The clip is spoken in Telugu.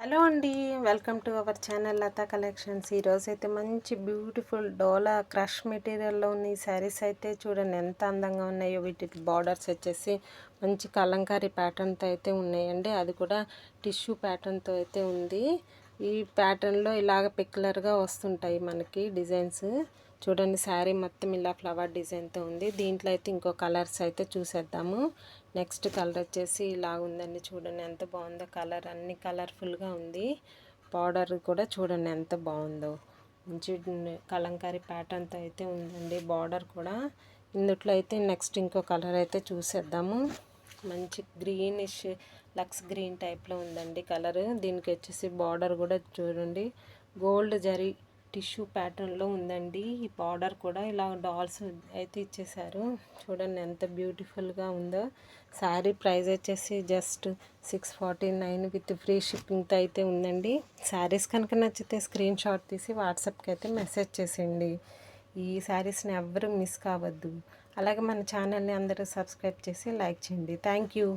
హలో అండి, welcome to our channel Latha collections. ఈరోజైతే మంచి బ్యూటిఫుల్ డోలా క్రష్ మెటీరియల్లో ఉన్న ఈ శారీస్ అయితే చూడండి ఎంత అందంగా ఉన్నాయో. వీటికి బార్డర్స్ వచ్చేసి మంచి కలంకారీ ప్యాటర్న్తో అయితే ఉన్నాయండి. అది కూడా టిష్యూ ప్యాటర్న్తో అయితే ఉంది. ఈ ప్యాటర్న్లో ఇలాగ పెక్యులర్గా వస్తుంటాయి మనకి డిజైన్స్. చూడండి శారీ మొత్తం ఇలా ఫ్లవర్ డిజైన్తో ఉంది. దీంట్లో అయితే ఇంకో కలర్స్ అయితే చూసేద్దాము. నెక్స్ట్ కలర్ వచ్చేసి ఇలా ఉందండి. చూడండి ఎంత బాగుందో కలర్, అన్ని కలర్ఫుల్గా ఉంది. బార్డర్ కూడా చూడండి ఎంత బాగుందో. మంచి కలంకారీ ప్యాటర్న్తో అయితే ఉందండి బార్డర్ కూడా. ఇందుట్లో అయితే నెక్స్ట్ ఇంకో కలర్ అయితే చూసేద్దాము. మంచి గ్రీనిష్ లక్స్ గ్రీన్ టైప్లో ఉందండి కలర్. దీనికి వచ్చేసి బార్డర్ కూడా చూడండి గోల్డ్ జరీ టిష్యూ ప్యాటర్న్లో ఉందండి. ఈ బార్డర్ కూడా ఇలా డాల్స్ అయితే ఇచ్చేసారు. చూడండి ఎంత బ్యూటిఫుల్గా ఉందో. శారీ ప్రైస్ వచ్చేసి జస్ట్ 649 విత్ ఫ్రీ షిప్పింగ్తో అయితే ఉందండి. శారీస్ కనుక నచ్చితే స్క్రీన్ షాట్ తీసి వాట్సాప్కి అయితే మెసేజ్ చేసేయండి. ఈ శారీస్ని ఎవ్వరూ మిస్ కావద్దు. అలాగే మన ఛానల్ని అందరూ సబ్స్క్రైబ్ చేసి లైక్ చేయండి. Thank you.